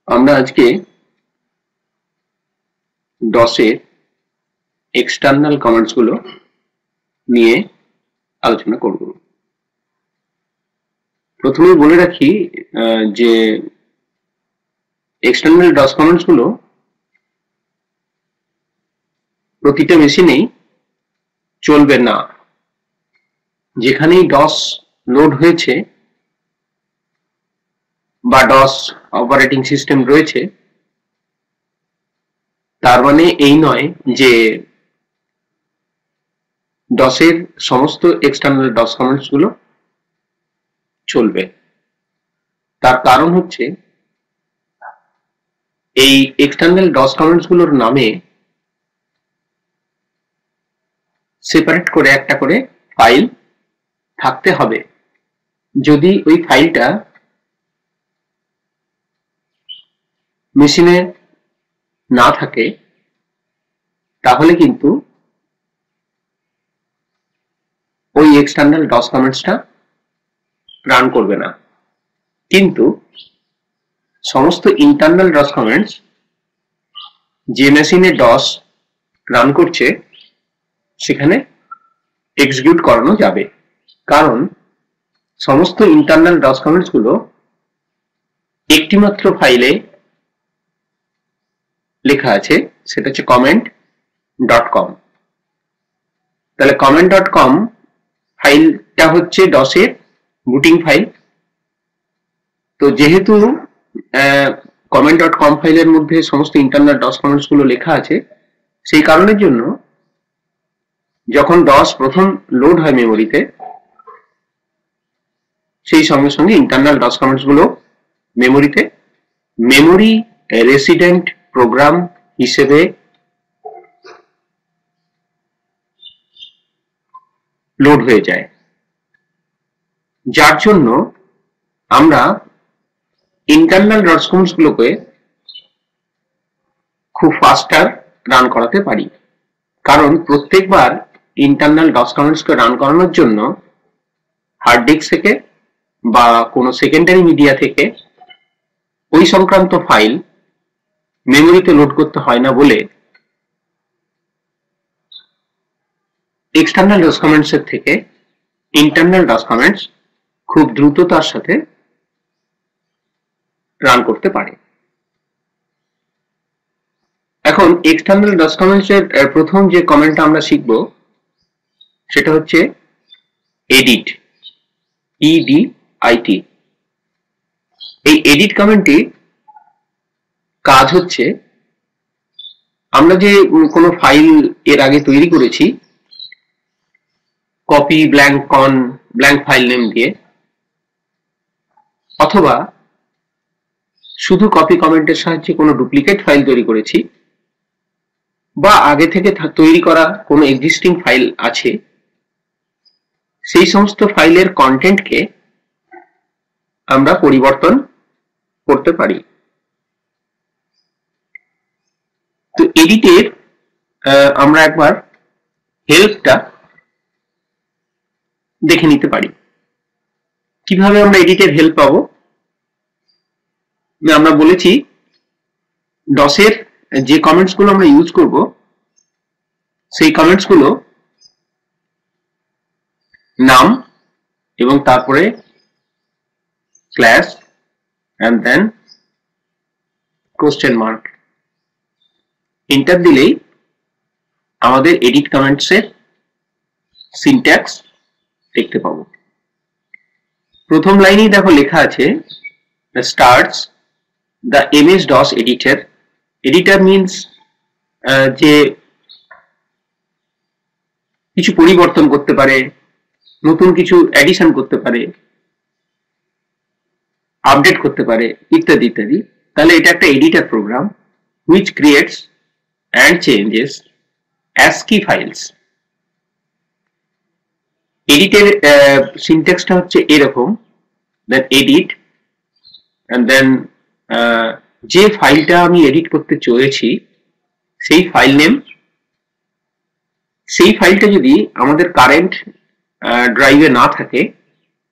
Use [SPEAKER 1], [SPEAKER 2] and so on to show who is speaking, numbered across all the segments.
[SPEAKER 1] আমরা আজকে DOS এর এক্সটার্নাল কমান্ডস গুলো নিয়ে আলোচনা করব। প্রথমে বলে রাখি যে এক্সটার্নাল DOS কমান্ডস গুলো প্রতিটা মেশিনেই চলবে না। যেখানেই DOS লোড হয়েছে বা DOS অপারেটিং সিস্টেম রয়েছে, তার মানে এই নয় যে DOS এর সমস্ত এক্সটার্নাল DOS কমান্ডস গুলো চলবে। তার কারণ হচ্ছে এই এক্সটার্নাল DOS কমান্ডস গুলোর নামে সেপারেট করে একটা করে ফাইল থাকতে হবে। যদি ওই ফাইলটা মেশিনে না থাকে তাহলে কিন্তু ওই এক্সটার্নাল DOS কমান্ডসটা রান করবে না। কিন্তু সমস্ত ইন্টারনাল DOS কমান্ডস যে মেশিনে DOS রান করছে সেখানে এক্সিকিউট করানো যাবে, কারণ সমস্ত ইন্টারনাল DOS কমান্ডস গুলো একটি মাত্র ফাইলে লেখা আছে, সেটা হচ্ছে comment.com। তাহলে comment.com ফাইলটা হচ্ছে DOS এর বুটিং ফাইল। তো যেহেতু comment.com ফাইলের মধ্যে সমস্ত ইন্টারনাল DOS কমান্ডস গুলো লেখা আছে, সেই কারণের জন্য যখন DOS প্রথম লোড হয় মেমোরিতে, সেই সঙ্গে সঙ্গে ইন্টারনাল DOS কমান্ডস গুলো মেমোরিতে মেমোরি রেসিডেন্ট প্রোগ্রাম হিসেবে লোড হয়ে যায়, যার জন্য আমরা ইন্টারনাল DOS কমান্ডস গুলোকে খুব ফাস্টার রান করাতে পারি। কারণ প্রত্যেকবার ইন্টারনাল DOS কমান্ডস কে রান করানোর জন্য হার্ড ডিস্ক থেকে বা কোনো সেকেন্ডারি মিডিয়া থেকে ওই সংক্রান্ত ফাইল মেমোরিতে লোড করতে হয় না বলে এক্সটার্নাল DOS কমান্ডস এর থেকে ইন্টারনাল DOS কমান্ডস খুব দ্রুততার সাথে রান করতে পারে। এখন এক্সটার্নাল DOS কমান্ডস এর প্রথম যে কমান্ডটা আমরা শিখব সেটা হচ্ছে edit, EDIT। এই এডিট কমান্ডটি কাজ হচ্ছে, আমরা যে কোনো ফাইল এর আগে তৈরি করেছি কপি ব্ল্যাঙ্ক ফাইল নেম দিয়ে, অথবা শুধু কপি কমেন্টের সাহায্যে কোনো ডুপ্লিকেট ফাইল তৈরি করেছি, বা আগে থেকে তৈরি করা কোনো এক্সিস্টিং ফাইল আছে, সেই সমস্ত ফাইলের কন্টেন্টকে আমরা পরিবর্তন করতে পারি। তো এডিটের আমরা একবার হেল্পটা দেখে নিতে পারি। কিভাবে আমরা এডিটের হেল্প পাবো? আমরা বলেছি DOS এর যে কমেন্টস গুলো আমরা ইউজ করব, সেই কমেন্টস গুলো নাম এবং তারপরে slash and then question mark enter দিলেই আমাদের এডিট কমেন্টস এর সিনট্যাক্স দেখতে পাবো। প্রথম লাইনেই দেখো লেখা আছে starts the MS-DOS editor. Editor means যে কিছু পরিবর্তন করতে পারে, নতুন কিছু অ্যাডিশন করতে পারে, আপডেট করতে পারে, ইত্যাদি ইত্যাদি। তাহলে এটা একটা editor program which creates and changes ASCII files. এডিটের সিনট্যাক্সটা হচ্ছে এরকম, that edit and then যে ফাইলটা আমি এডিট করতে চলেছি সেই ফাইল নেম, সেই ফাইলটা যদি আমাদের কারেন্ট ড্রাইভে না থাকে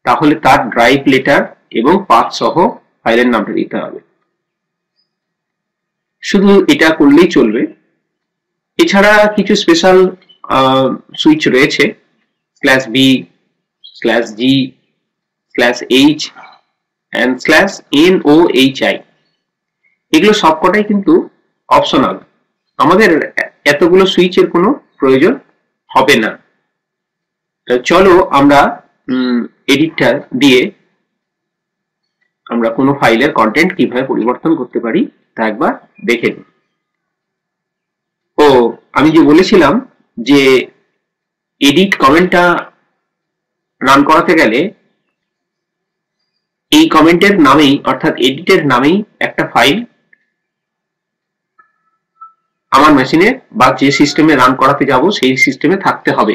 [SPEAKER 1] তাহলে তার ড্রাইভ লেটার এবং পাথ সহ ফাইলের নামটা দিতে হবে। শুধু এটা করলেই চলবে। এছাড়া কিছু স্পেশাল সুইচ রয়েছে, /b, /g, /h and /nohi। এগুলো সবকটাই কিন্তু অপশনাল, আমাদের এতগুলো সুইচের কোনো প্রয়োজন হবে না। চলো আমরা এডিটর দিয়ে আমরা কোনো ফাইলের কন্টেন্ট কিভাবে পরিবর্তন করতে পারি তা একবার দেখে নিই। আমি যে বলেছিলাম যে এডিট কমেন্টটা রান করাতে গেলে এই কমেন্টের নামেই অর্থাৎ এডিটের নামেই একটা ফাইল আমার মেশিনে বা যে সিস্টেমে রান করাতে যাব সেই সিস্টেমে থাকতে হবে।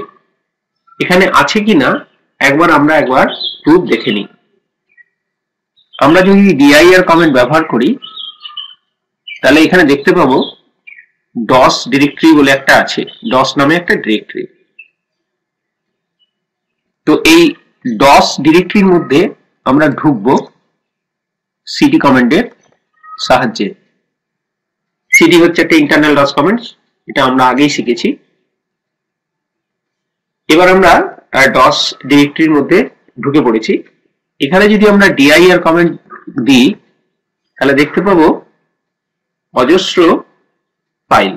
[SPEAKER 1] এখানে আছে কিনা আমরা একবার প্রুফ দেখে নিই। আমরা যদি dir কমেন্ট ব্যবহার করি তাহলে এখানে দেখতে পাবো DOS ডিরেক্টরি বলে একটা আছে, DOS নামে একটা ডিরেক্টরি। তো এই DOS ডিরেক্টরির মধ্যে আমরা ঢুকবো cd কমান্ডের সাহায্যে। cd হচ্ছে একটা ইন্টারনাল DOS কমান্ড, এটা আমরা আগেই শিখেছি। এবার আমরা DOS ডিরেক্টরির মধ্যে ঢুকে পড়েছি। এখানে যদি আমরা dir কমেন্ট দিই তাহলে দেখতে পাবো অজস্র ফাইল।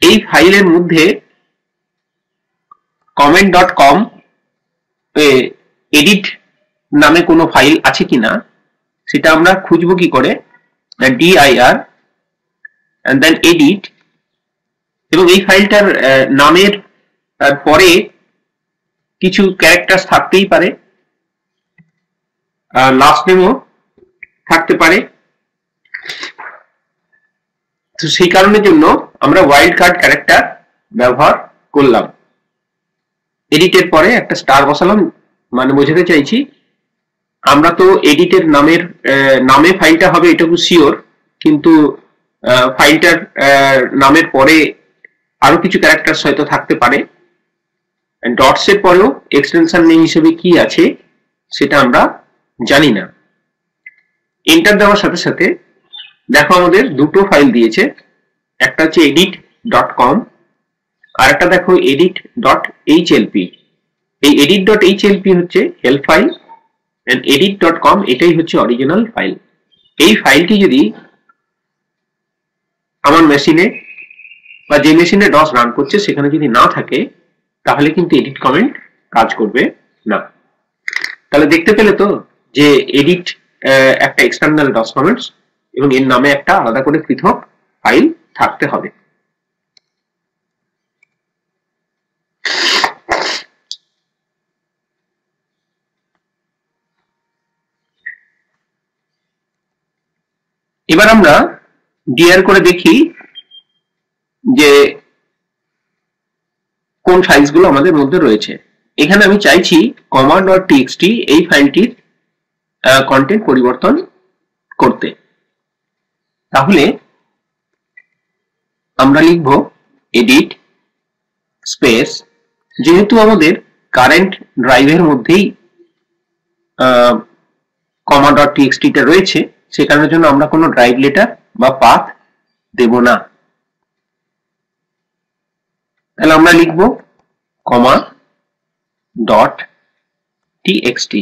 [SPEAKER 1] এই ফাইলের মধ্যে comment.com এডিট নামে কোনো ফাইল আছে কিনা সেটা আমরা খুঁজবো কি করে, dir and then edit, এবং এই ফাইলটার নামের পরে কিছু ক্যারেক্টার থাকতেই পারে, লাস্ট নেমও থাকতে পারে। তো সেই কারণের জন্য আমরা ওয়াইল্ড কার্ড ক্যারেক্টার ব্যবহার করলাম। এডিটের পরে একটা স্টার বসালাম, মানে বোঝাতে চাইছি আমরা তো এডিটের নামে ফাইলটা হবে এটুকু শিওর, কিন্তু ফাইলটার নামের পরে আরো কিছু ক্যারেক্টার হয়তো থাকতে পারে। ডটস এর পরেও এক্সটেনশন নেম হিসেবে কি আছে সেটা আমরা জানি না। এন্টার দেওয়ার সাথে সাথে দেখো আমাদের দুটো ফাইল দিয়েছে, একটা হচ্ছে edit.com আর একটা দেখো edit.hlp। এই edit.hlp হচ্ছে হেল্প ফাইল, and edit.com এটাই হচ্ছে অরিজিনাল ফাইল। এই ফাইলটি যদি আমার মেশিনে বা যে মেশিনে DOS রান করছে সেখানে যদি না থাকে তাহলে কিন্তু এডিট কমেন্ট কাজ করবে না। তাহলে দেখতে পেলে তো যে এডিট একটা এক্সটার্নাল DOS কমেন্টস এবং এর নামে একটা আলাদা করে পৃথক ফাইল থাকতে হবে। এবার আমরা dir করে দেখি যে কোন ফাইলস গুলো আমাদের মধ্যে রয়েছে। এখানে আমি চাইছি comma.txt এই ফাইলটির কন্টেন্ট পরিবর্তন করতে। তাহলে আমরা লিখব edit স্পেস, যেহেতু আমাদের কারেন্ট ড্রাইভের মধ্যেই comma.txt টা রয়েছে সে কারণের জন্য আমরা কোনো ড্রাইভ লেটার বা পাথ দেব না। তাহলে আমরা লিখব comma.txt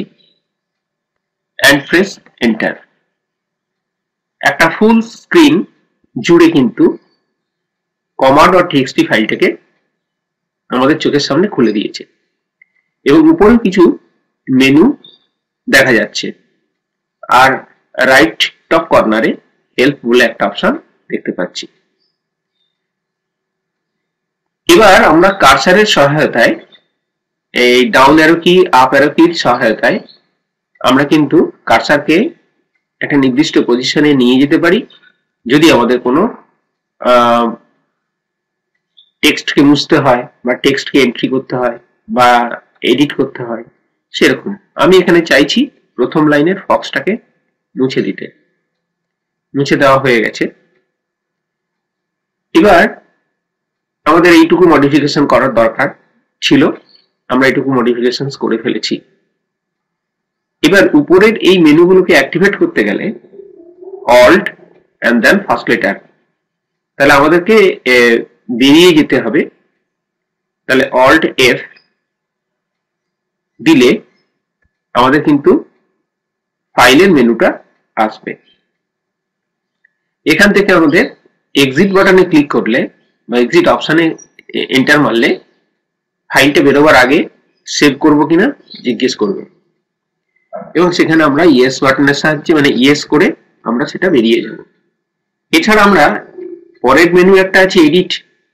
[SPEAKER 1] and press enter। একটা ফুল স্ক্রিন জুড়ে কিন্তু comma.txt ফাইলটাকে আমাদের চোখের সামনে খুলে দিয়েছে এবং উপরে কিছু মেনু দেখা যাচ্ছে আর রাইট টপ কর্নারে হেল্প বলে একটা অপশন দেখতে পাচ্ছি। এবার আমরা কার্সারের সহায়তায়, এই down arrow key up arrow কির সহায়তায় আমরা কিন্তু কার্সারকে একটা নির্দিষ্ট পজিশনে নিয়ে যেতে পারি যদি আমাদের কোনো টেক্সটকে মুছতে হয় বা টেক্সটকে এন্ট্রি করতে হয় বা এডিট করতে হয় সেরকম। আমি এখানে চাইছি প্রথম লাইনের ফক্সটাকে মুছে দিতে, মুছে দেওয়া হয়ে গেছে। এবার আমাদের এইটুকু মডিফিকেশন করার দরকার ছিল, আমরা এইটুকু মডিফিকেশন করে ফেলেছি। এবার উপরের এই মেনুগুলোকে অ্যাক্টিভেট করতে গেলে alt and then first letter। তাহলে আমাদেরকে বেরিয়ে যেতে হবে। তাহলে Alt F দিলে আমাদের কিন্তু ফাইলের মেনুটা আসবে। এখান থেকে আমাদের এক্সিট বাটনে ক্লিক করলে বা এক্সিট অপশনে এন্টার মারলে ফাইলটা বেরোবার আগে সেভ করব কিনা জিজ্ঞেস করবে এবং সেখানে আমরা ইয়েস বাটনের সাহায্যে মানে ইয়েস করে আমরা সেটা বেরিয়ে যাব। এছাড়া আমরা পরের মেনু একটা আছে এডিট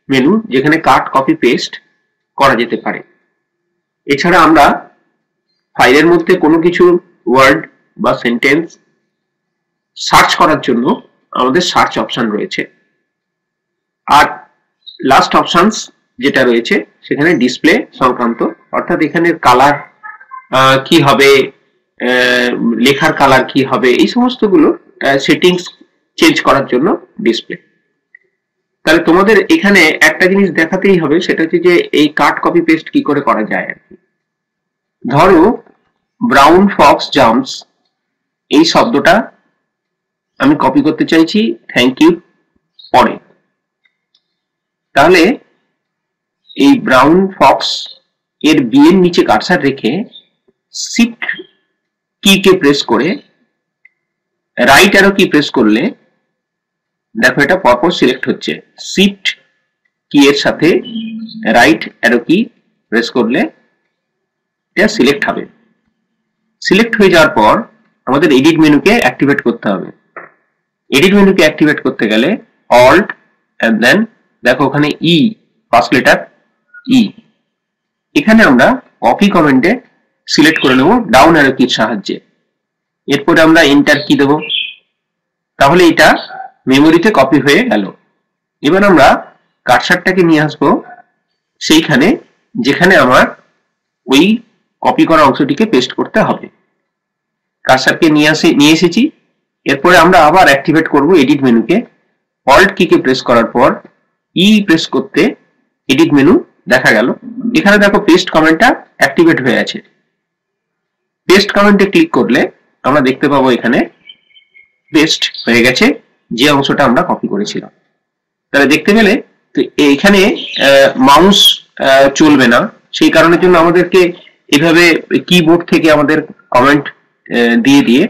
[SPEAKER 1] মেনু, যেখানে কাট কপি পেস্ট করা যেতে পারে। এছাড়া আমরা ফাইলের মধ্যে কোনো কিছু ওয়ার্ড বা সেন্টেন্স সার্চ করার জন্য আমাদের সার্চ অপশন রয়েছে। আর লাস্ট অপশনস যেটা রয়েছে সেখানে ডিসপ্লে সংক্রান্ত, অর্থাৎ এখানে কালার কি হবে, লেখার কালার কি হবে, এই সমস্তগুলো সেটিংস চেঞ্জ করার জন্য ডিসপ্লে। তাহলে তোমাদের এখানে একটা জিনিস দেখাতেই হবে, সেটা হচ্ছে যে এই কাট কপি পেস্ট কি করে করা যায় আর কি। ধরো ব্রাউন ফক্স জাম্পস এই শব্দটা আমি কপি করতে চাইছি থ্যাংক ইউ পরে। তাহলে এই ব্রাউন ফক্স এর বি এর নিচে কার্সার রেখে শিফট কি কে প্রেস করে রাইট অ্যারো কি প্রেস করলে দেখো এটা পরপর সিলেক্ট হচ্ছে। শিফট কি এর সাথে রাইট অ্যারো কি প্রেস করলে এটা সিলেক্ট হবে। সিলেক্ট হয়ে যাওয়ার পর আমাদের এডিট মেনুকে অ্যাক্টিভেট করতে হবে। এডিট মেনুকে অ্যাক্টিভেট করতে গেলে অল্ট এন্ড দেন দেখো ওখানে ই, ফার্স্ট লেটার ই। এখানে আমরা কপি কমান্ডে সিলেক্ট করে নেব ডাউন অ্যারো কির সাহায্যে। এরপরে আমরা এন্টার কি দেব, তাহলে এটা মেমোরিতে কপি হয়ে গেল। এবার আমরা কার্সারটাকে নিয়ে আসবো সেইখানে যেখানে আমার ওই কপি করা অংশটিকে পেস্ট করতে হবে। কার্সারকে নিয়ে এসেছি। এরপরে আমরা আবার অ্যাক্টিভেট করব এডিট মেনুকে। অল্ট কিকে প্রেস করার পর ই প্রেস করতে এডিট মেনু দেখা গেল। এখানে দেখো পেস্ট কমান্ডটা অ্যাক্টিভেট হয়ে আছে। পেস্ট কমান্ডে ক্লিক করলে আমরা দেখতে পাবো এখানে পেস্ট হয়ে গেছে যে অংশটা আমরা কপি করেছিলাম। তাহলে দেখতে পেলে তো এইখানে মাউস চলবে না, সেই কারণের জন্য আমাদেরকে এভাবে কিবোর্ড থেকে আমাদের কমেন্ট দিয়ে দিয়ে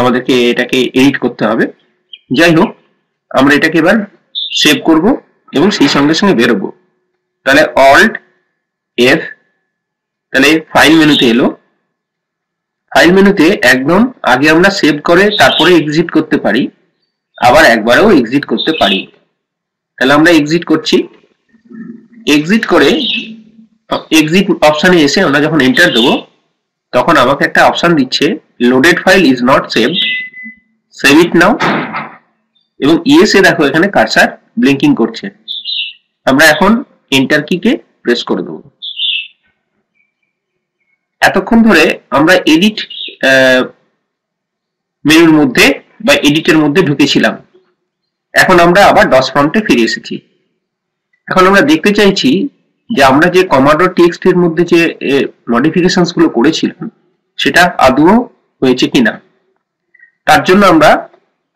[SPEAKER 1] আমাদেরকে এটাকে এডিট করতে হবে। যাই হোক, আমরা এটাকে এবার সেভ করব এবং সেই সঙ্গে সঙ্গে বেরোবো। তাহলে অল্ট এফ, তাহলে ফাইল মেনুতে এলো। ফাইল মেনুতে একদম আগে আমরা সেভ করে তারপরে এক্সিট করতে পারি, আবার একবারেও এক্সিট করতে পারি। তাহলে আমরা এক্সিট করছি। এক্সিট করে এক্সিট অপশনে এসে আমরা যখন এন্টার দেবো তখন আমাকে একটা অপশন দিচ্ছে loaded file is not saved, save it now. এবং ইয়েস এ দেখো এখানে কার্সার ব্লিঙ্কিং করছে। আমরা এখন এন্টার কিকে প্রেস করে দেবো। এতক্ষণ ধরে আমরা এডিট মেনুর মধ্যে বা এডিটের মধ্যে ঢুকেছিলাম। এখন আমরা আবার ডস প্রম্পটে ফিরে এসেছি। এখন আমরা দেখতে চাইছি যে আমরা যে comma.txt এর মধ্যে যে মডিফিকেশনস গুলো করেছিলাম সেটা আদৌ হয়েছে কিনা। তার জন্য আমরা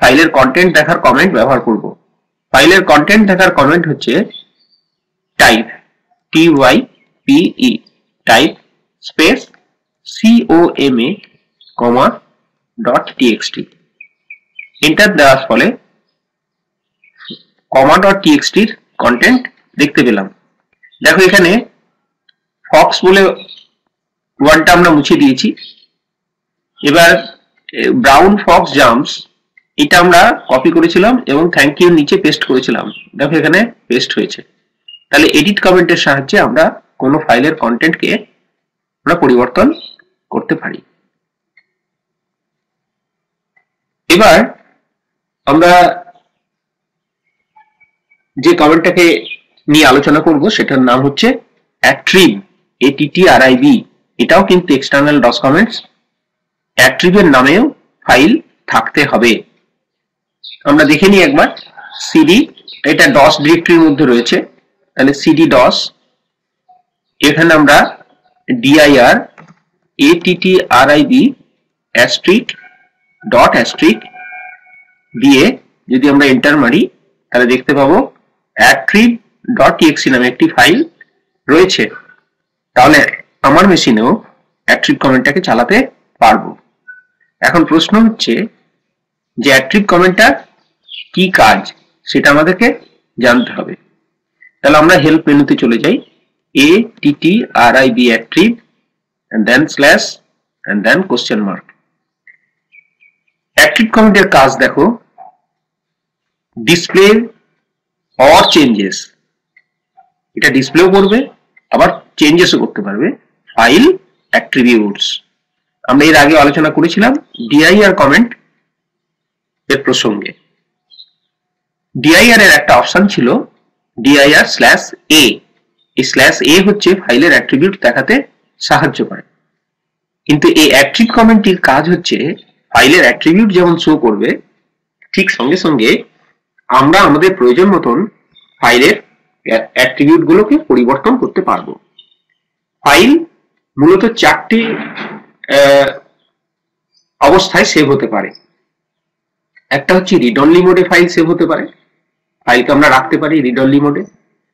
[SPEAKER 1] ফাইলের কন্টেন্ট দেখার কমেন্ট ব্যবহার করব। ফাইলের কন্টেন্ট দেখার কমেন্ট হচ্ছে type, type, type space comma.txt। Enter দেওয়ার ফলে comma.txt এর কন্টেন্ট দেখতে পেলাম। দেখো এখানে ফক্স বলে ওয়ার্ডটা আমরা মুছে দিয়েছি। এবার ব্রাউন ফক্স জাম্পস এটা আমরা কপি করেছিলাম এবং থ্যাংক ইউ নিচে পেস্ট করেছিলাম। দেখো এখানে পেস্ট হয়েছে। তাহলে এডিট কমেন্টের সাহায্যে আমরা কোনো ফাইলের কন্টেন্টকে আমরা পরিবর্তন করতে পারি। এবার আমরা যে কমেন্টটাকে নিয়ে আলোচনা করব সেটার নাম হচ্ছে attrib, ATTRIB। এটাও কিন্তু এক্সটার্নাল ডস কমেন্টস। attrib এর নামেও ফাইল থাকতে হবে। আমরা দেখে নিই একবার। সিডি, এটা ডস ডিরেক্টরির মধ্যে রয়েছে। তাহলে সিডি ডস, এখানে আমরা dir ATTRIB ** দিয়ে যদি আমরা এন্টার মারি তাহলে দেখতে পাবো attrib.txt নামে একটি ফাইল রয়েছে। তাহলে আমার মেশিনেও attrib কমেন্টটাকে চালাতে পারবো। এখন প্রশ্ন হচ্ছে যে attrib কমেন্টটার কি কাজ সেটা আমাদেরকে জানতে হবে। তাহলে আমরা হেল্প মেনুতে চলে যাই, attrib attrib and then slash and then question mark। attrib কমেন্টের কাজ দেখো, ডিসপ্লে অর চেঞ্জেস, এটা ডিসপ্লেও করবে আবার চেঞ্জেসও করতে পারবে ফাইল অ্যাট্রিবিউটস। আমরা এর আগে আলোচনা করেছিলাম dir কমেন্ট এর প্রসঙ্গে। dir এর একটা অপশন ছিল dir/a। এই /a হচ্ছে ফাইলের অ্যাট্রিবিউট দেখাতে সাহায্য করে, কিন্তু এই অ্যাট্রিব কমেন্টটির কাজ হচ্ছে ফাইলের অ্যাট্রিবিউট যেমন শো করবে ঠিক সঙ্গে সঙ্গে আমরা আমাদের প্রয়োজন মতন ফাইলের অ্যাট্রিবিউট গুলোকে পরিবর্তন করতে পারবো। ফাইল মূলত 4টি অবস্থায় সেভ হতে পারে। একটা হচ্ছে রিড অনলি মোডে ফাইল সেভ হতে পারে, ফাইলকে আমরা রাখতে পারি রিড অনলি মোডে,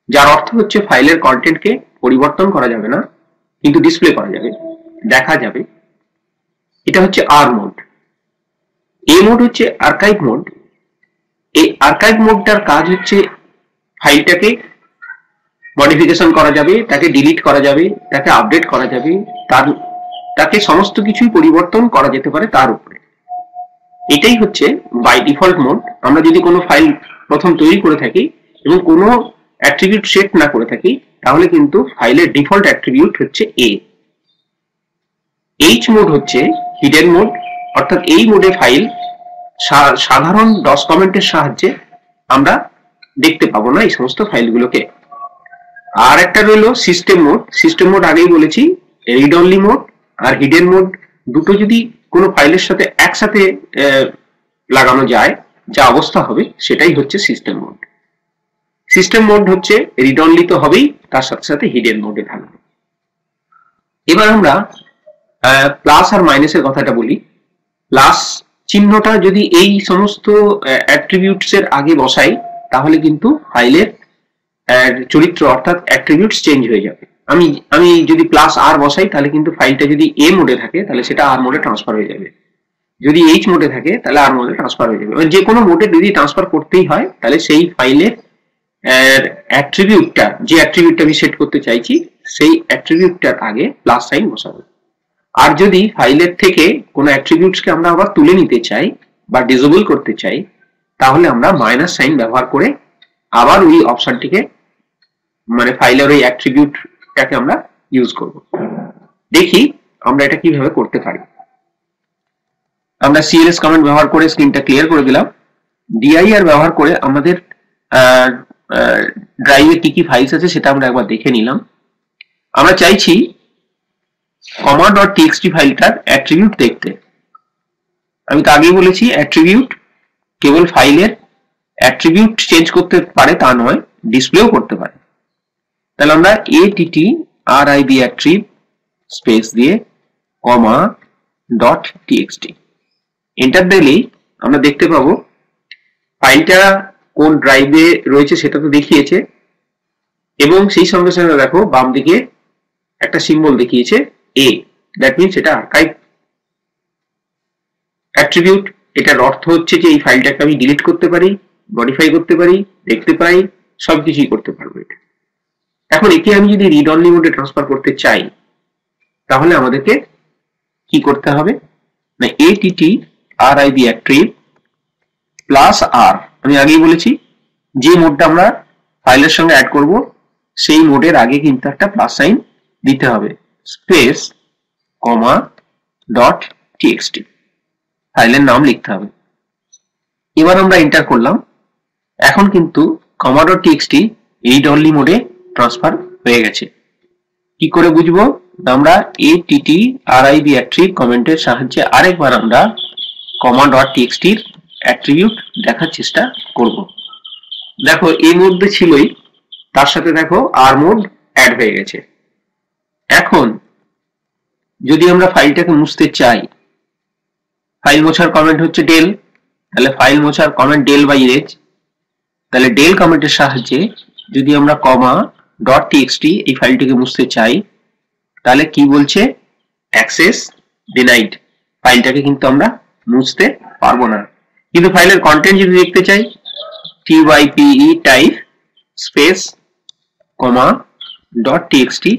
[SPEAKER 1] যার অর্থ হচ্ছে ফাইলের কন্টেন্টকে পরিবর্তন করা যাবে না কিন্তু ডিসপ্লে করা যাবে, দেখা যাবে। এটা হচ্ছে আর মোড। এ মোড হচ্ছে আর্কাইভ মোড। এই আর্কাইভ মোডটার কাজ হচ্ছে ফাইলটাকে মডিফিকেশন করা যাবে, তাকে ডিলিট করা যাবে, তাকে আপডেট করা যাবে, তাকে সমস্ত কিছুই পরিবর্তন করা যেতে পারে তার উপরে। এটাই হচ্ছে বাই ডিফল্ট মোড। আমরা যদি কোনো ফাইল প্রথম তৈরি করে থাকি এবং কোনো অ্যাট্রিবিউট সেট না করে থাকি তাহলে কিন্তু ফাইলের ডিফল্ট অ্যাট্রিবিউট হচ্ছে এ। এইচ মোড হচ্ছে হিডেন মোড, অর্থাৎ এই মোডে ফাইল সাধারণ ডস কমেন্টের সাহায্যে আমরা দেখতে পাবো না এই সমস্ত ফাইলগুলোকে। আর একটা রইল সিস্টেম মোড। সিস্টেম মোড আগেই বলেছি রিড অনলি মোড আর হিডেন মোড দুটো যদি কোনো ফাইলের সাথে একসাথে লাগানো যায় যা অবস্থা হবে সেটাই হচ্ছে সিস্টেম মোড। সিস্টেম মোড হচ্ছে রিড অনলি তো হবেই, তার সাথে সাথে হিডেন মোডে থাকবে। এবার আমরা প্লাস আর মাইনাসের কথাটা বলি। প্লাস চিহ্নটা যদি এই সমস্ত অ্যাট্রিবিউটস এর আগে বসাই তাহলে কিন্তু ফাইলের চরিত্র অর্থাৎ অ্যাট্রিবিউটস চেঞ্জ হয়ে যাবে। আমি যদি প্লাস আর বসাই তাহলে কিন্তু ফাইলটা যদি এ মোডে থাকে তাহলে সেটা আর মোডে ট্রান্সফার হয়ে যাবে, যদি এইচ মোডে থাকে তাহলে আর মোডে ট্রান্সফার হয়ে যাবে। যে কোনো মোডে যদি ট্রান্সফার করতেই হয় তাহলে সেই ফাইলের অ্যাট্রিবিউটটা, যে অ্যাট্রিবিউটটা আমি সেট করতে চাইছি সেই অ্যাট্রিবিউটটার আগে প্লাস সাইন বসাবো। আর যদি ফাইলের থেকে কোনো অ্যাট্রিবিউটসকে আমরা আবার তুলে নিতে চাই বা ডিসেবল করতে চাই তাহলে আমরা মাইনাস সাইন ব্যবহার করে আবার ওই অপশনটিকে মানে ফাইলের ওই অ্যাট্রিবিউটটাকে আমরা ইউজ করব। দেখি আমরা এটা কিভাবে করতে পারি। আমরা cls কমান্ড ব্যবহার করে স্ক্রিনটা ক্লিয়ার করে দিলাম। dir ব্যবহার করে আমাদের ড্রাইভে কি কি ফাইলস আছে সেটা আমরা একবার দেখে নিলাম। আমরা চাইছি comma.txt ফাইলটার অ্যাট্রিবিউট দেখতে। আমি তো আগেই বলেছি অ্যাট্রিবিউট কেবল ফাইলের অ্যাট্রিবিউট চেঞ্জ করতে পারে তা নয়, ডিসপ্লেও করতে পারে। তাহলে আমরা attrib attrib স্পেস দিয়ে comma.txt এন্টার দিলেই আমরা দেখতে পাবো ফাইলটা কোন ড্রাইভে রয়েছে সেটা তো দেখিয়েছে এবং সেই সঙ্গে সঙ্গে দেখো বাম দিকে একটা সিম্বল দেখিয়েছে a, দ্যাট মিনস এটা আর্কাইভ অ্যাট্রিবিউট। এটার অর্থ হচ্ছে যে এই ফাইলটাকে আমি ডিলিট করতে পারি, মডিফাই করতে পারি, দেখতে পাই, সবকিছুই করতে পারবো এটা। এখন একে আমি যদি রিড অনলি মোডে ট্রান্সফার করতে চাই তাহলে আমাদেরকে কি করতে হবে না attrib attrib প্লাস আর। আমি আগেই বলেছি যে মোডটা আমরা ফাইলের সঙ্গে অ্যাড করব সেই মোডের আগে কিন্তু একটা প্লাস সাইন দিতে হবে, স্পেস comma.txt ফাইলের নাম লিখতে হবে। এবার আমরা এন্টার করলাম। এখন কিন্তু comma.txt রিড অনলি মোডে ট্রান্সফার হয়ে গেছে। কি করে বুঝবো? আমরা attrib attrib কমেন্টের সাহায্যে আরেকবার আমরা comma.txt এর অ্যাট্রিবিউট দেখার চেষ্টা করব। দেখো এই মধ্যে ছিলই, তার সাথে দেখো আর মোড অ্যাড হয়ে গেছে। এখন যদি আমরা ফাইলটাকে মুছতে চাই, ফাইল মোছার কমেন্ট হচ্ছে del, তাহলে ফাইল মোছার কমেন্ট ডেল বাই ইরেজ, তাহলে ডেল কমেন্টের সাহায্যে যদি আমরা কমা ডট টিএক্সটি এই ফাইলটিকে মুছতে চাই, তাহলে কি বলছে, অ্যাক্সেস ডিনাইড, ফাইলটাকে কিন্তু আমরা মুছতে পারবো না। কিন্তু ফাইলের কন্টেন্ট যদি দেখতে চাই, type টাইপ স্পেস কমা ডট টিএক্সটি,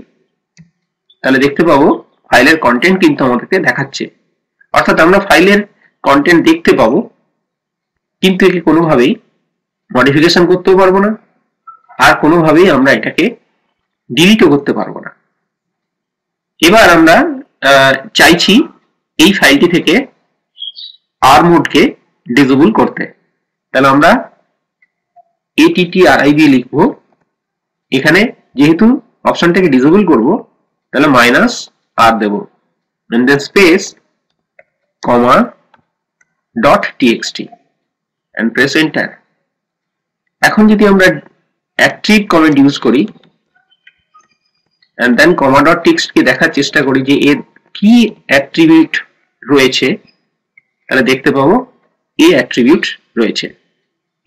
[SPEAKER 1] তাহলে দেখতে পাবো ফাইলের কন্টেন্ট কিন্তু আমাদেরকে দেখাচ্ছে। অর্থাৎ আমরা ফাইলের কন্টেন্ট দেখতে পাবো, কিন্তু একে কোনোভাবেই মডিফিকেশন করতেও পারবো না, আর কোনোভাবেই আমরা এটাকে ডিলিটও করতে পারবো না। এবার আমরা চাইছি এই ফাইলটি থেকে আর মোডকে ডিসেবল করতে, তাহলে আমরা ATTRIB লিখবো। এখানে যেহেতু অপশনটাকে ডিসেবল করব, তাহলে -r Dev, and then space comma dot txt and press enter। এখন যদি আমরা active comment ইউজ করি and then comma dot txt কে দেখার চেষ্টা করি যে এর কি অ্যাট্রিবিউট রয়েছে, তাহলে দেখতে পাবো এই অ্যাট্রিবিউট রয়েছে।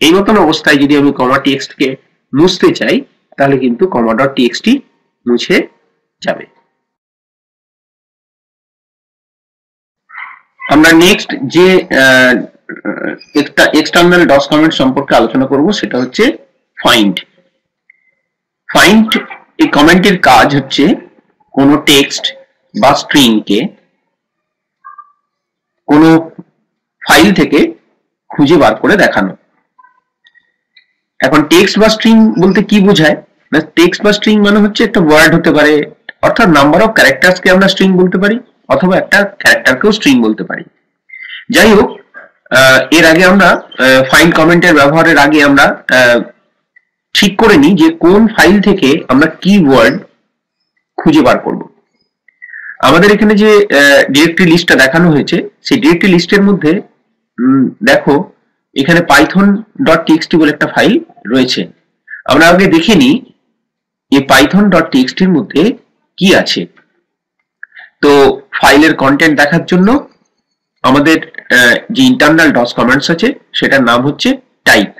[SPEAKER 1] এই মতন অবস্থায় যদি আমি comma txt কে মুছতে চাই, তাহলে কিন্তু comma dot txt মুছে যাবে। আমরা নেক্সট যে এক্সটার্নাল ডস কমেন্ট সম্পর্কে আলোচনা করব, সেটা হচ্ছে ফাইন্ড। ফাইন্ড এই কমেন্টের কাজ হচ্ছে কোনো টেক্সট বা স্ট্রিং কে কোনো ফাইল থেকে খুঁজে বার করে দেখানো। এখন টেক্সট বা স্ট্রিং বলতে কি বোঝায় না, টেক্সট বা স্ট্রিং মানে হচ্ছে একটা ওয়ার্ড হতে পারে, অর্থাৎ নাম্বার অফ ক্যারেক্টার্স কে আমরা স্ট্রিং বলতে পারি, অথবা একটা ক্যারেক্টারকেও স্ট্রিং বলতে পারি। যাই হোক, এর আগে আমরা ফাইন্ড কমেন্টের ব্যবহারের আগে আমরা ঠিক করে নিই যে কোন ফাইল থেকে আমরা কি ওয়ার্ড খুঁজে বার করব। আমাদের এখানে যে ডিরেক্টরি লিস্টটা দেখানো হয়েছে, সেই ডিরেক্টরি লিস্টের মধ্যে দেখো এখানে python.txt বলে একটা ফাইল রয়েছে। আমরা আগে দেখে নিই এই python.txt এর মধ্যে কি আছে। তো ফাইলের কন্টেন্ট দেখার জন্য আমাদের যে ইন্টারনাল ডস কমেন্টস আছে সেটার নাম হচ্ছে টাইপ,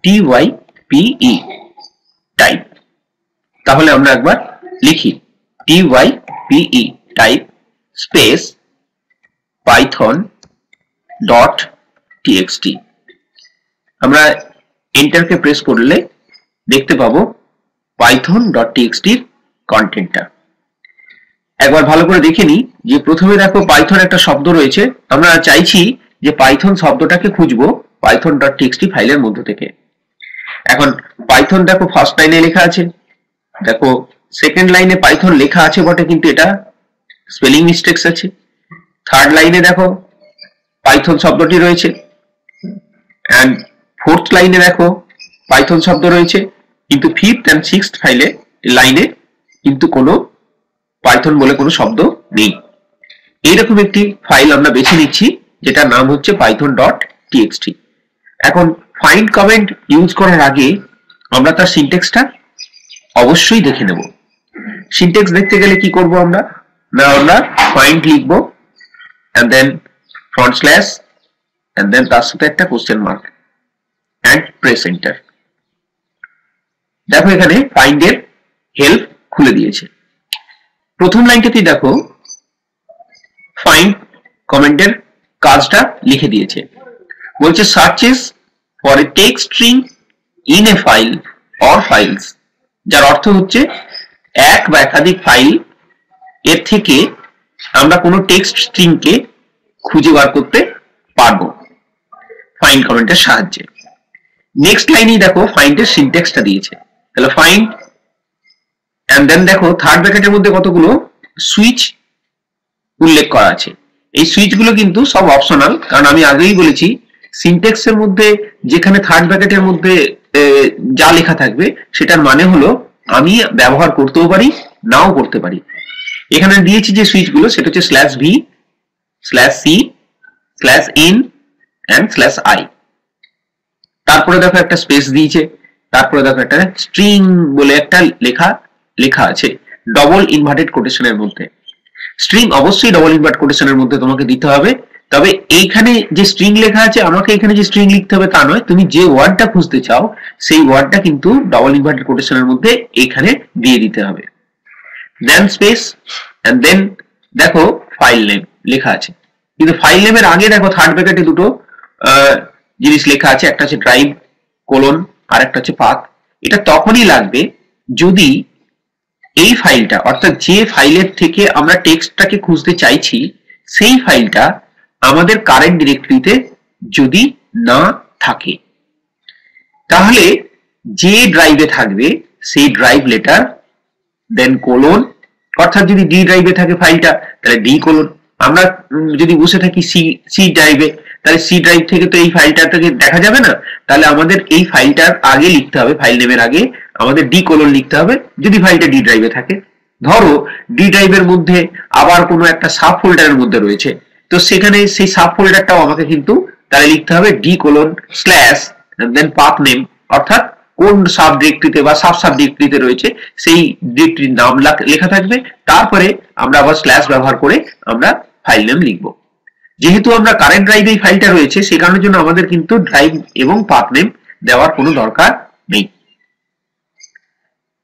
[SPEAKER 1] TYPE টাইপ। তাহলে আমরা একবার লিখি TYPE টাইপ স্পেস python.txt। আমরা এন্টারকে প্রেস করলে দেখতে পাবো python.txt এর কন্টেন্টটা। একবার ভালো করে দেখে নিই যে প্রথমে দেখো পাইথন একটা শব্দ রয়েছে, আমরা চাইছি যে পাইথন শব্দটাকে খুঁজবো python.txt ফাইলের মধ্য থেকে। এখন পাইথন দেখো ফার্স্ট লাইনে লেখা আছে, দেখো সেকেন্ড লাইনে পাইথন লেখা আছে বটে, কিন্তু এটা স্পেলিং মিস্টেকস আছে। থার্ড লাইনে দেখো পাইথন শব্দটি রয়েছে, এন্ড ফোর্থ লাইনে দেখো পাইথন শব্দ রয়েছে, কিন্তু ফিফথ এন্ড সিক্সথ লাইনে কিন্তু কোনো পাইথন বলে কোনো শব্দ নেই। এইরকম একটি ফাইল আমরা বেছে নিচ্ছি যেটার নাম হচ্ছে python.txt। এখন ফাইন্ড কমেন্ট ইউজ করার আগে আমরা তার সিনট্যাক্সটা অবশ্যই দেখে নেব। সিনট্যাক্স দেখতে গেলে কি করব আমরা, না আমরা ফাইন্ড লিখব and then front slash and then তার সাথে একটা question mark and press enter. দেখো এখানে ফাইন্ড এর হেল্প খুলে দিয়েছে। প্রথম লাইনটাতে দেখো ফাইন্ড কমেন্টের কাজটা লিখে দিয়েছে, বলছে searches for a text string in a file or files, যার অর্থ হচ্ছে এক বা একাধিক ফাইল এর থেকে আমরা কোনো টেক্সট স্ট্রিং কে খুঁজে বার করতে পারবো ফাইন্ড কমেন্টের সাহায্যে। নেক্সট লাইনেই দেখো ফাইন্ডের সিনট্যাক্সটা দিয়েছে, তাহলে ফাইন্ড এন্ড দেন দেখো থার্ড ব্র্যাকেটের মধ্যে কতগুলো সুইচ উল্লেখ করা আছে। এই সুইচ গুলো কিন্তু সব অপশনাল, কারণ আমি আগেই বলেছি সিনট্যাক্সের মধ্যে যেখানে থার্ড ব্র্যাকেটের মধ্যে যা লেখা থাকবে সেটার মানে হলো আমি ব্যবহার করতেও পারি নাও করতে পারি। এখানে দিয়েছি যে সুইচ গুলো সেটা হচ্ছে /v /c/in and /i। তারপরে দেখো একটা স্পেস দিয়েছে, তারপরে দেখো একটা স্ট্রিং বলে একটা লেখা আছে ডবল ইনভার্টেড কোটেশনের মধ্যে। স্ট্রিং অবশ্যই ডবল ইনভার্ট কোটেশনের মধ্যে তোমাকে দিতে হবে, তবে এইখানে যে স্ট্রিং লেখা আছে, আমাকে এখানে যে স্ট্রিং লিখতে হবে তা নয়, তুমি যে ওয়ার্ডটা খুঁজতে চাও সেই ওয়ার্ডটা কিন্তু ডবল ইনভার্টেড কোটেশনের মধ্যে এখানে দিয়ে দিতে হবে। দেন স্পেস এন্ড দেন দেখো ফাইল নেম লেখা আছে, কিন্তু ফাইল নেমের আগে দেখো থার্ড ব্র্যাকেটে দুটো জিনিস লেখা আছে, একটা হচ্ছে ড্রাইভ কোলন আর একটা হচ্ছে পাথ। এটা তখনই লাগবে যদি এই ফাইলটা, অর্থাৎ যে ফাইলের থেকে আমরা টেক্সটটাকে খুঁজতে চাইছি সেই ফাইলটা আমাদের কারেন্ট ডিরেক্টরিতে যদি না থাকে, তাহলে যে ড্রাইভে থাকবে সেই ড্রাইভ লেটার দেন কোলন, অর্থাৎ যদি ডি ড্রাইভে থাকে ফাইলটা তাহলে ডি কোলন। আমরা যদি বসে থাকি সি ড্রাইভে, তাহলে সি ড্রাইভ থেকে তো এই ফাইলটা থেকে দেখা যাবে না, তাহলে আমাদের এই ফাইলটার আগে লিখতে হবে, ফাইল নেমের আগে আমাদের ডি কোলন লিখতে হবে যদি ফাইলটা ডি ড্রাইভে থাকে। ধরো ডি ড্রাইভের মধ্যে আবার কোনো একটা সাব ফোল্ডারের মধ্যে রয়েছে, তো সেখানে সেই সাব ফোল্ডারটাও আমাকে কিন্তু তাহলে লিখতে হবে ডি কোলন স্ল্যাশ দেন পাথ নেম, অর্থাৎ কোন সাব ডিরেক্টরিতে বা সাব ডিরেক্টরিতে রয়েছে সেই ডিরেক্টরির নাম লেখা থাকবে, তারপরে আমরা আবার স্ল্যাশ ব্যবহার করে আমরা ফাইল নেম লিখবো। যেহেতু আমরা কারেন্ট ড্রাইভে এই ফাইলটা রয়েছে সেই কারণের জন্য আমাদের কিন্তু ড্রাইভ এবং পাথ নেম দেওয়ার কোনো দরকার নেই।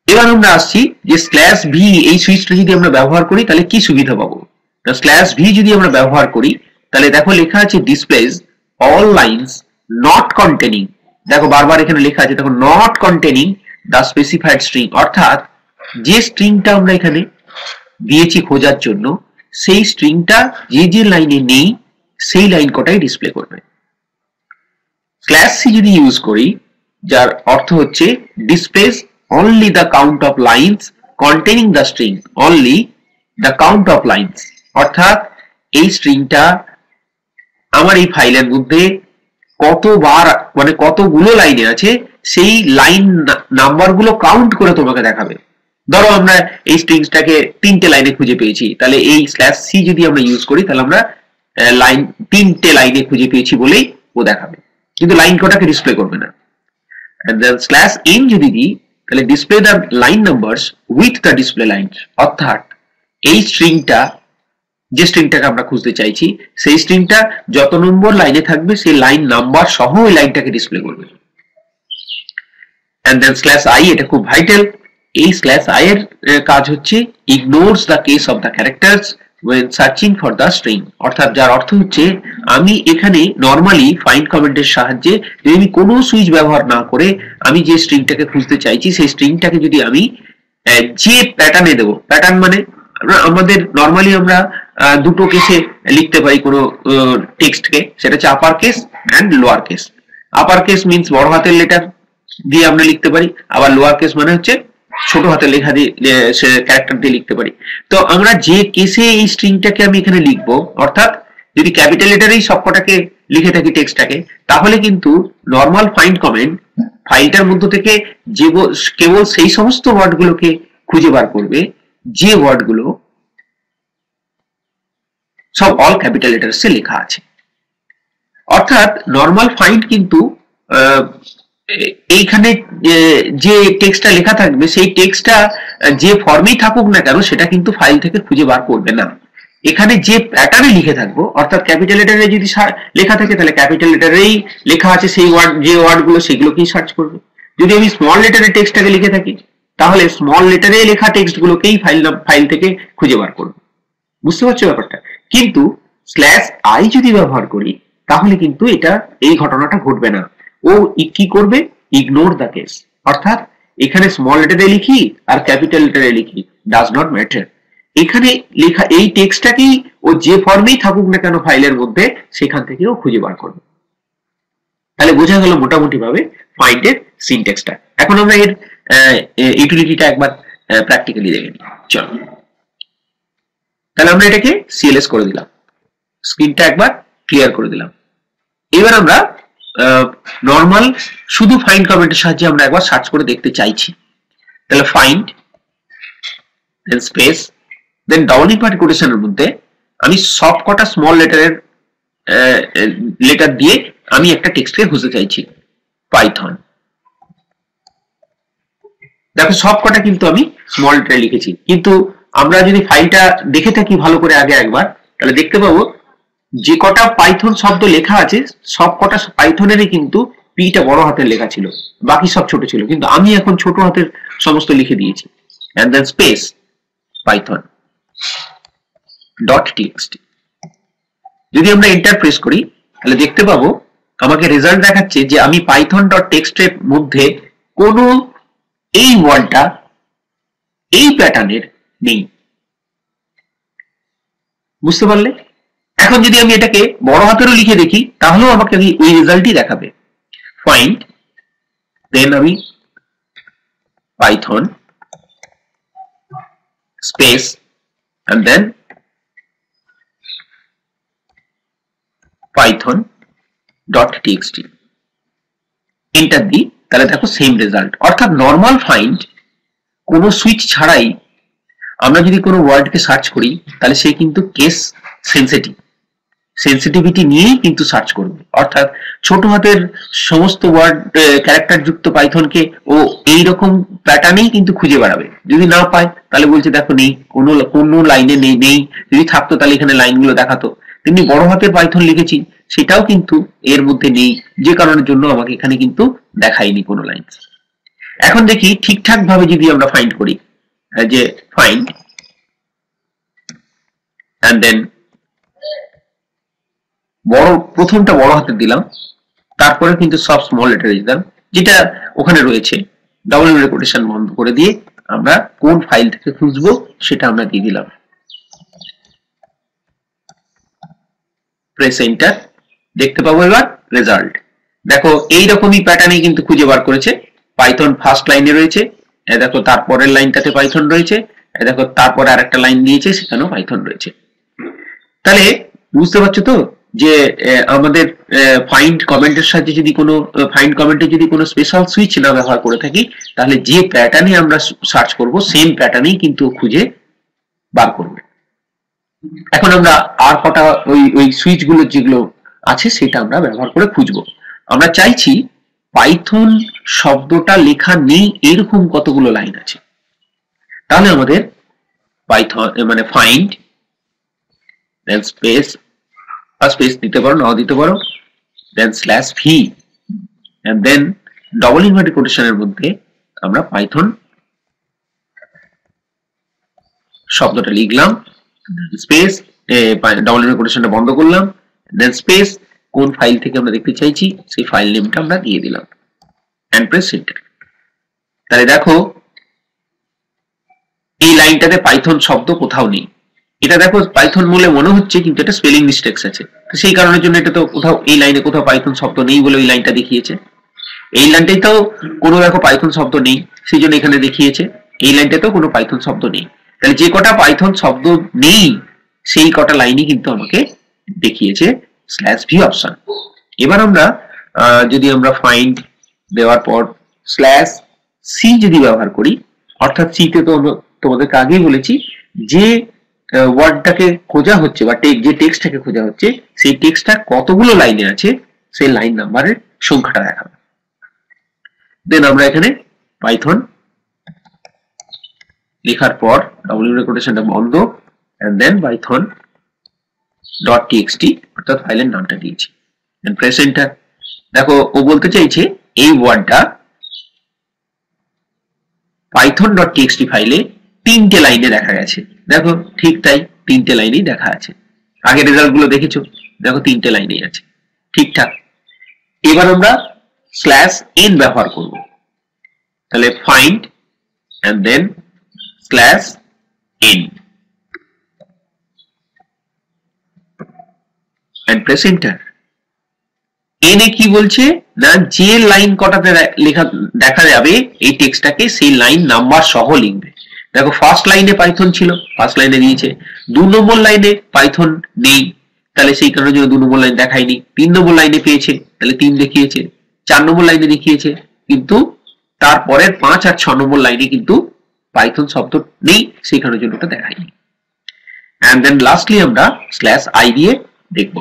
[SPEAKER 1] এবার আমরা আসছি যে স্ল্যাশ ভি এই সুইচটা যদি আমরা ব্যবহার করি তাহলে কি সুবিধা পাবো। স্ল্যাশ ভি যদি আমরা ব্যবহার করি তাহলে দেখো লেখা আছে displace all lines not containing, দেখো বারবার এখানে লেখা আছে, দেখো not containing the specified string, অর্থাৎ যে স্ট্রিংটা আমরা এখানে দিয়েছি খোঁজার জন্য সেই স্ট্রিংটা যে যে লাইনে নেই সেই লাইন কটাই ডিসপ্লে করবে। স্ল্যাশ সি যদি ইউজ করি যার অর্থ হচ্ছে displace only the count of lines containing the string, only the count of lines, অর্থাৎ এই স্ট্রিংটা আমার এই ফাইলের মধ্যে কতবার মানে কতগুলো লাইনে আছে সেই লাইন নাম্বারগুলো কাউন্ট করে তোমাকে দেখাবে। ধরো আমরা এই স্ট্রিংসটাকে 3টে লাইনে খুঁজে পেয়েছি, তাহলে এই স্ল্যাশ সি যদি আমরা ইউজ করি তাহলে আমরা লাইন 3টে লাইনে খুঁজে পেয়েছি বলেই ও দেখাবে, কিন্তু লাইন কটাকে ডিসপ্লে করবে না। and then স্ল্যাশ ইন যদি দিই তাহলে display the line numbers with the display lines, অর্থাৎ এই স্ট্রিংটা যে স্ট্রিংটাকে আমরা খুঁজতে চাইছি সেই স্ট্রিংটা যত নম্বর লাইনে থাকবে সেই লাইন নাম্বার সহ ওই লাইনটাকে ডিসপ্লে করবে। and then স্ল্যাশ আই, এটা খুব ভাইটাল, এই স্ল্যাশ আই এর কাজ হচ্ছে ignores the case of the characters when searching for the string, অর্থাৎ যার অর্থ হচ্ছে আমি এখানে নরমালি ফাইন্ড কমেন্টের সাহায্যে যদি আমি কোনো সুইচ ব্যবহার না করে আমি যে স্ট্রিংটাকে খুঁজতে চাইছি সেই স্ট্রিংটাকে যদি আমি যে প্যাটার্নে দেবো, প্যাটার্ন মানে আমাদের নরমালি আমরা দুটো কেসে লিখতে পারি কোনো টেক্সটকে, সেটা হচ্ছে upper case and lower case. Upper case means বড় হাতের লেটার দিয়ে আমরা লিখতে পারি, আবার লোয়ার কেস মানে হচ্ছে ছোট হাতের লেখা দিয়ে ক্যারেক্টার দিয়ে লিখতে পারি। তো আমরা যে কেসে এই স্ট্রিংটাকে আমি এখানে লিখবো, অর্থাৎ যদি ক্যাপিটাল লেটারেই সবকটাকে লিখে থাকি টেক্সটটাকে, তাহলে কিন্তু নরমাল ফাইন্ড কমেন্ট ফাইলটার মধ্যে থেকে যে কেবল সেই সমস্ত ওয়ার্ডগুলোকে খুঁজে বার করবে যে ওয়ার্ডগুলো সব অল ক্যাপিটাল লেটারসে লেখা আছে। অর্থাৎ নরমাল ফাইন্ড কিন্তু এইখানে যে টেক্সটটা লেখা থাকবে সেই টেক্সটটা যে ফর্মেই থাকুক না কেন সেটা কিন্তু ফাইল থেকে খুঁজে বার করবে না। এখানে যে প্যাটার্নে লিখে থাকবো, অর্থাৎ ক্যাপিটাল লেটারে যদি লেখা থাকে তাহলে ক্যাপিটাল লেটারেই লেখা আছে সেই ওয়ার্ড, যে ওয়ার্ডগুলো সেগুলোকেই সার্চ করবে। যদি আমি স্মল লেটারে টেক্সটটাকে লিখে থাকি তাহলে স্মল লেটারে লেখা টেক্সটগুলোকেই ফাইল থেকে খুঁজে বার করবে। বুঝতে পারছো ব্যাপারটা? কিন্তু স্ল্যাশ আই যদি ব্যবহার করি তাহলে কিন্তু এটা এই ঘটনাটা ঘটবে না। ও কি করবে? ইগনোর দ্য কেস, অর্থাৎ এখানে স্মল লেটারে লিখি আর ক্যাপিটাল লেটারে লিখি ডাজ নট ম্যাটার, এখানে লেখা এই টেক্সটটাকেই ও যে ফর্মেই থাকুক না কেন ফাইলের মধ্যে সেখান থেকে ও খুঁজে বার করবে। তাহলে বোঝা গেল মোটামুটি ভাবে ফাইন্ড এর সিনট্যাক্সটা। এখন আমরা এর ইউটিলিটিটা একবার প্র্যাকটিক্যালি দেখে নিই। চলো, তাহলে আমরা এটাকে সিএলএস করে দিলাম, স্ক্রিনটা একবার ক্লিয়ার করে দিলাম। এবার আমরা নরমাল শুধু ফাইন্ড কমেন্টের সাহায্যে আমরা একবার সার্চ করে দেখতে চাইছি। তাহলে ফাইন্ড দেন স্পেস দেন ডাবল ইনভার্টেড কোটেশনের মধ্যে আমি সবকটা স্মল লেটারের লেটার দিয়ে আমি একটা টেক্সটকে খুঁজতে চাইছি, পাইথন। দেখো সবকটা কিন্তু আমি স্মল লেটারে লিখেছি, কিন্তু আমরা যদি ফাইলটা দেখে থাকি ভালো করে আগে একবার তাহলে দেখতে পাবো যে কটা পাইথন শব্দ লেখা আছে সব কটা পাইথনেরই কিন্তু পিটা বড় হাতের লেখা ছিল, বাকি সব ছোট ছিল, কিন্তু আমি এখন ছোট হাতের সমস্ত লিখে দিয়েছি। and then space python .txt। যদি আমরা এন্টার প্রেস করি তাহলে দেখতে পাবো আমাকে রেজাল্ট দেখাচ্ছে যে আমি python.txt এর মধ্যে কোনো এই ওয়ার্ডটা এই প্যাটার্নের নেই। বুঝতে পারলে? এখন যদি আমি এটাকে বড় হাতেরও লিখে দেখি তাহলেও আমাকে ওই রেজাল্টই দেখাবে। ফাইন্ড, দেন আমি python space and then python.txt enter দিই, তাহলে দেখো সেম রেজাল্ট। অর্থাৎ নর্মাল ফাইন্ড কোনো সুইচ ছাড়াই আমরা যদি কোনো ওয়ার্ডকে সার্চ করি তাহলে সে কিন্তু কেস সেন্সিটিভিটি নিয়েই কিন্তু সার্চ করবে। অর্থাৎ ছোট হাতের সমস্ত ওয়ার্ড ক্যারেক্টার যুক্ত পাইথনকে ও এইরকম প্যাটার্নেই কিন্তু খুঁজে বেড়াবে। যদি না পায় তাহলে বলছে দেখো নেই, কোনো লাইনে নেই, যদি থাকতো তাহলে এখানে লাইনগুলো দেখাতো। তেমনি বড় হাতের পাইথন লিখেছি সেটাও কিন্তু এর মধ্যে নেই, যে কারণের জন্য আমাকে এখানে কিন্তু দেখায়নি কোনো লাইন। এখন দেখি ঠিকঠাক ভাবে যদি আমরা ফাইন্ড করি, যে ফাইন্ড and then প্রথমটা বড় হাতে দিলাম, তারপরে কিন্তু সব স্মল লেটারে দিলাম, যেটা ওখানে রয়েছে। ডাবল কোটেশন বন্ধ করে দিয়ে আমরা কোন ফাইল থেকে খুঁজবো সেটা আমরা দিয়ে দিলাম। প্রেস এন্টার, দেখতে পাবো এবার রেজাল্ট। দেখো এইরকমই প্যাটার্নে কিন্তু খুঁজে বার করেছে। পাইথন ফার্স্ট লাইনে রয়েছে, দেখো তারপরের লাইনটাতে পাইথন রয়েছে, দেখো তারপরে আরেকটা লাইন দিয়েছে সেখানেও পাইথন রয়েছে। তাহলে বুঝতে পারছো তো যে আমাদের ফাইন্ড কমেন্টের সাহায্যে যদি কোনো ফাইন্ড কমেন্টে যদি কোনো স্পেশাল সুইচ না ব্যবহার করে থাকি তাহলে যে প্যাটার্নে আমরা সার্চ করব সেম প্যাটার্নেই কিন্তু খুঁজে বার করবে। এখন আমরা আর কটা ওই সুইচ গুলো যেগুলো আছে সেটা আমরা ব্যবহার করে খুঁজবো। আমরা চাইছি পাইথন শব্দটা লেখা নেই এরকম কতগুলো লাইন আছে, তাহলে আমাদের পাইথন মানে ফাইন্ড দেন স্পেস দিতে পারো, নাও দিতে পারো, then /v and then double inverted কোটেশনের মধ্যে আমরা পাইথন শব্দটা লিখলাম, স্পেস ডবল ইনভার্টেড কোটেশনটা বন্ধ করলাম, দেন স্পেস কোন ফাইল থেকে আমরা দেখতে চাইছি সেই ফাইল নেমটা আমরা দিয়ে দিলাম এন্ড প্রেস এন্টার। তাহলে দেখো এই লাইনটাতে পাইথন শব্দ কোথাও নেই। এটা দেখো পাইথন বলে মনে হচ্ছে কিন্তু এটা স্পেলিং মিস্টেকস আছে, তো সেই কারণের জন্য এটা তো কোথাও এই লাইনে কোথাও পাইথন শব্দ নেই বলে এই লাইনটা দেখিয়েছে। এই লাইনটাতেও কোনো দেখো পাইথন শব্দ নেই, সেই জন্য এখানে দেখিয়েছে। এই লাইনটাতেও কোনো পাইথন শব্দ নেই। তাহলে যে কটা পাইথন শব্দ নেই সেই কটা লাইনই কিন্তু আমাকে দেখিয়েছে /v অপশন। এবার আমরা যদি আমরা ফাইন্ড দেওয়ার পর /c যদি ব্যবহার করি, অর্থাৎ c তে তো তোমাদেরকে আগেই বলেছি যে ওয়ার্ডটাকে খোঁজা হচ্ছে বা যে টেক্সটটাকে খোঁজা হচ্ছে সেই টেক্সটটা কতগুলো লাইনে আছে সেই লাইন নাম্বারের সংখ্যাটা দেখাবে। দেন আমরা এখানে পাইথন লেখার পর ডবল কোটেশনটা বন্ধ and then python.txt অর্থাৎ ফাইলের নামটা দিয়েছি, দেন প্রেস এন্টার। দেখো ও বলতে চাইছে এই ওয়ার্ডটা python.txt ফাইলে 3টে লাইনে দেখা গেছে। দেখো ঠিক তাই, 3টে লাইনেই দেখা আছে। আগের রেজাল্ট গুলো দেখেছো, দেখো 3টে লাইনেই আছে, ঠিকঠাক। এবার আমরা /n ব্যবহার করব, তাহলে find and then /n and press enter। n এ কি বলছে না যে লাইন কটাতে লেখা দেখা যাবে এই টেক্সটটাকে সেই লাইন নাম্বার সহ লিখবে। দেখো ফার্স্ট লাইনে পাইথন ছিল, ফার্স্ট লাইনে দিয়েছে। 2 নম্বর লাইনে পাইথন নেই, তাহলে সেই কারণে জন্য 2 নম্বর লাইন দেখায়নি। 3 নম্বর লাইনে পেয়েছে তাহলে 3 দেখিয়েছে। 4 নম্বর লাইনে দেখিয়েছে, কিন্তু তারপরের 5 আর 6 নম্বর লাইনে কিন্তু পাইথন শব্দ নেই, সেই কারণে জন্য ওটা দেখায়নি। and then lastly আমরা /i দিয়ে দেখব।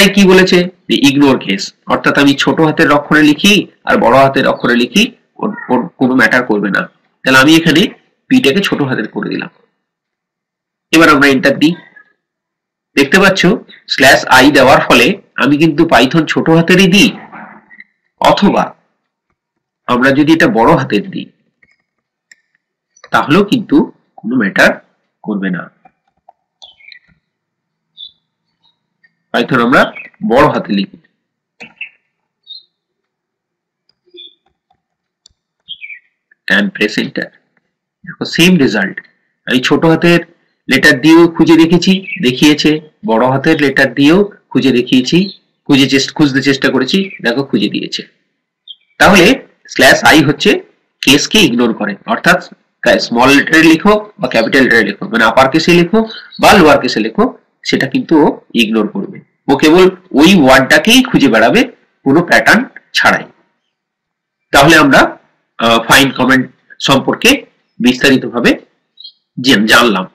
[SPEAKER 1] /i কি বলেছে যে ইগনোর কেস, অর্থাৎ আমি ছোট হাতের অক্ষরে লিখি আর বড় হাতের অক্ষরে লিখি ওর কোনো ম্যাটার করবে না। তাহলে আমি এখানে পিটাকে ছোট হাতের করে দিলাম। এবার আমরা এন্টার দিই, দেখতে পাচ্ছ স্ল্যাশ আই দেওয়ার ফলে আমি কিন্তু পাইথন ছোট হাতেরই দিই, অথবা আমরা যদি এটা বড় হাতের দিই তাহলেও কিন্তু কোনো ম্যাটার করবে না। পাইথন আমরা বড় হাতে লিখি, and press enter। দেখো সেম রেজাল্ট, আমি ছোট হাতের লেটার দিয়েও খুঁজে দেখেছি, দেখিয়েছে, বড় হাতের লেটার দিয়েও খুঁজে দেখিয়েছি, খুঁজতে চেষ্টা করেছি, দেখো খুঁজে দিয়েছে। তাহলে স্ল্যাশ আই হচ্ছে কেসকে ইগনোর করে, অর্থাৎ স্মল লেটারে লিখো বা ক্যাপিটাল লেটারে লিখো, মানে আপার কেসে লিখো বা লোয়ার কেসে লিখো, সেটা কিন্তু ও ইগনোর করবে। ও কেবল ওই ওয়ার্ডটাকেই খুঁজে বেড়াবে কোনো প্যাটার্ন ছাড়াই। তাহলে আমরা ফাইন্ড কমেন্ট সম্পর্কে বিস্তারিতভাবে জানলাম।